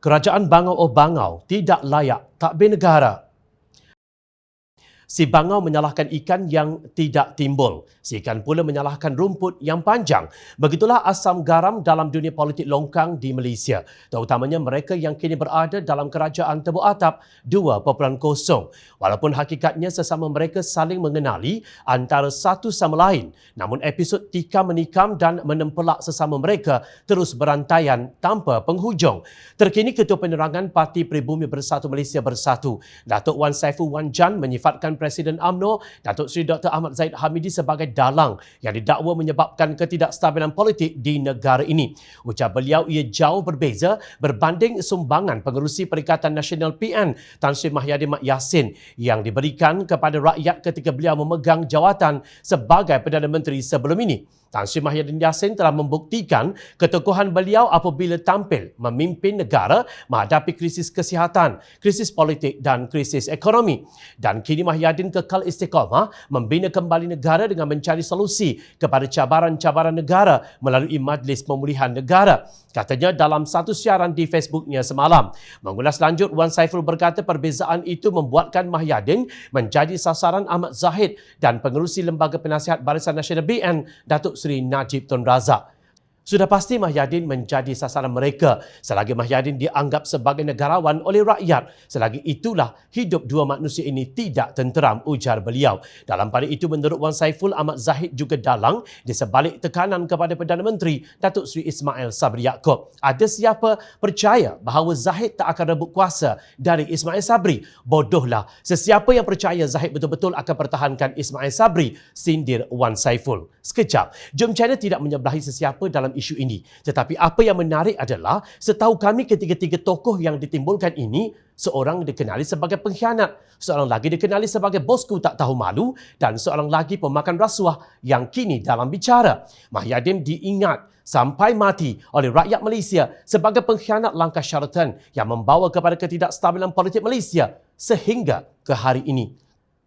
Kerajaan Bangau oh Bangau tidak layak takbir negara. Si bangau menyalahkan ikan yang tidak timbul. Si ikan pula menyalahkan rumput yang panjang. Begitulah asam garam dalam dunia politik longkang di Malaysia. Terutamanya mereka yang kini berada dalam kerajaan Tebuk Atap 2.0. Walaupun hakikatnya sesama mereka saling mengenali antara satu sama lain. Namun episod tikam menikam dan menempelak sesama mereka terus berantaian tanpa penghujung. Terkini Ketua Penerangan Parti Pribumi Bersatu Malaysia Bersatu, Datuk Wan Saiful Wan Jan menyifatkan Presiden UMNO, Datuk Seri Dr. Ahmad Zahid Hamidi sebagai dalang yang didakwa menyebabkan ketidakstabilan politik di negara ini. Ujar beliau ia jauh berbeza berbanding sumbangan pengerusi Perikatan Nasional PN Tan Sri Mahyadin Mat Yassin yang diberikan kepada rakyat ketika beliau memegang jawatan sebagai Perdana Menteri sebelum ini. Tan Sri Mahyadin Yassin telah membuktikan ketokohan beliau apabila tampil memimpin negara menghadapi krisis kesihatan, krisis politik dan krisis ekonomi. Dan kini Mahyadin kekal istiqamah membina kembali negara dengan mencari solusi kepada cabaran-cabaran negara melalui Majlis Pemulihan Negara. Katanya dalam satu siaran di Facebooknya semalam. Mengulas lanjut, Wan Saiful berkata perbezaan itu membuatkan Mahyadin menjadi sasaran Ahmad Zahid dan pengerusi Lembaga Penasihat Barisan Nasional BN, Datuk Seri Najib Tun Razak. Sudah pasti Mahyadin menjadi sasaran mereka selagi Mahyadin dianggap sebagai negarawan oleh rakyat. Selagi itulah hidup dua manusia ini tidak tenteram, ujar beliau. Dalam pada itu menurut Wan Saiful, Ahmad Zahid juga dalang di sebalik tekanan kepada Perdana Menteri Datuk Seri Ismail Sabri Yaakob. Ada siapa percaya bahawa Zahid tak akan rebut kuasa dari Ismail Sabri? Bodohlah. Sesiapa yang percaya Zahid betul-betul akan pertahankan Ismail Sabri, sindir Wan Saiful. Sekejap, Jom Channel tidak menyebelahi sesiapa dalam isu ini. Tetapi apa yang menarik adalah setahu kami ketiga-tiga tokoh yang ditimbulkan ini, seorang dikenali sebagai pengkhianat, seorang lagi dikenali sebagai bosku tak tahu malu dan seorang lagi pemakan rasuah yang kini dalam bicara. Mahyadin diingat sampai mati oleh rakyat Malaysia sebagai pengkhianat langkah syaratan yang membawa kepada ketidakstabilan politik Malaysia sehingga ke hari ini.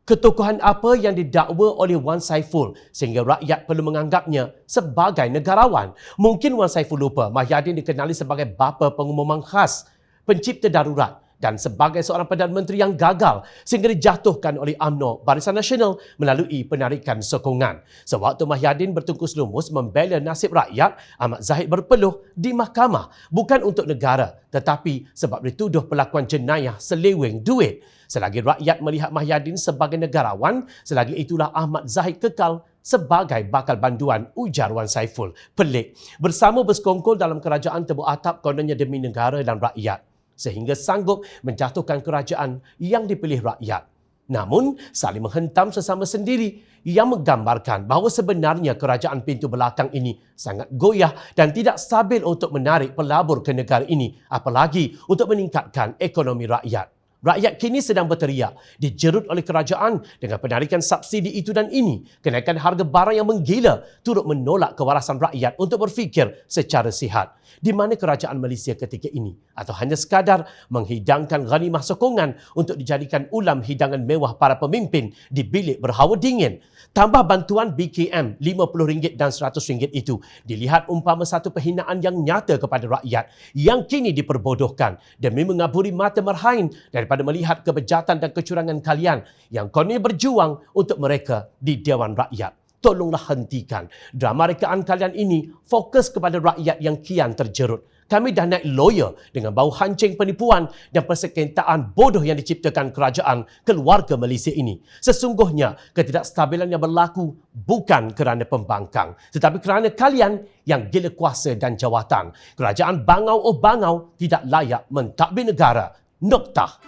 Ketokohan apa yang didakwa oleh Wan Saiful sehingga rakyat perlu menganggapnya sebagai negarawan? Mungkin Wan Saiful lupa Mahyadin dikenali sebagai bapa pengumuman khas, pencipta darurat dan sebagai seorang Perdana Menteri yang gagal sehingga dijatuhkan oleh UMNO Barisan Nasional melalui penarikan sokongan. Sewaktu Mahyadin bertungkus lumus membela nasib rakyat, Ahmad Zahid berpeluh di mahkamah bukan untuk negara tetapi sebab dituduh pelakuan jenayah seleweng duit. Selagi rakyat melihat Mahyadin sebagai negarawan, selagi itulah Ahmad Zahid kekal sebagai bakal banduan, ujar Wan Saiful. Pelik. Bersama bersekongkol dalam kerajaan Tebuk Atap kononnya demi negara dan rakyat, sehingga sanggup menjatuhkan kerajaan yang dipilih rakyat. Namun, saling menghentam sesama sendiri yang menggambarkan bahawa sebenarnya kerajaan pintu belakang ini sangat goyah dan tidak stabil untuk menarik pelabur ke negara ini, apalagi untuk meningkatkan ekonomi rakyat. Rakyat kini sedang berteriak, dijerut oleh kerajaan dengan penarikan subsidi itu dan ini. Kenaikan harga barang yang menggila turut menolak kewarasan rakyat untuk berfikir secara sihat. Di mana kerajaan Malaysia ketika ini? Atau hanya sekadar menghidangkan ghanimah sokongan untuk dijadikan ulam hidangan mewah para pemimpin di bilik berhawa dingin? Tambah bantuan BKM RM50 dan RM100 itu dilihat umpama satu penghinaan yang nyata kepada rakyat yang kini diperbodohkan demi mengaburi mata merhain daripada melihat kebejatan dan kecurangan kalian yang kononnya berjuang untuk mereka di Dewan Rakyat. Tolonglah hentikan drama rekaan kalian ini, fokus kepada rakyat yang kian terjerut. Kami dah naik lawyer dengan bau hancing penipuan dan persekongkolan bodoh yang diciptakan kerajaan keluarga Malaysia ini. Sesungguhnya ketidakstabilan yang berlaku bukan kerana pembangkang, tetapi kerana kalian yang gila kuasa dan jawatan. Kerajaan Bangau oh Bangau tidak layak mentadbir negara. Noktah.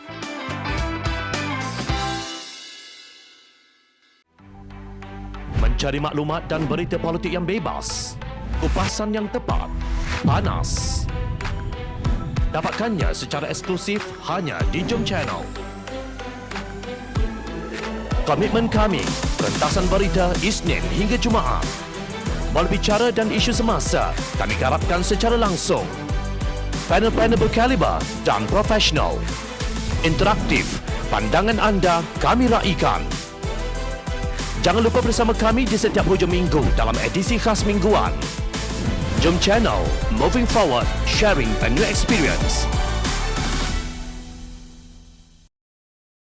Mencari maklumat dan berita politik yang bebas, kupasan yang tepat, panas. Dapatkannya secara eksklusif hanya di Jom Channel. Komitmen kami, pentasan berita Isnin hingga Jumaat. Berbicara dan isu semasa, kami garapkan secara langsung. Panel-panel berkaliber dan profesional. Interaktif, pandangan anda kami raikan. Jangan lupa bersama kami di setiap hujung minggu dalam edisi khas mingguan. Jom Channel, moving forward, sharing a new experience.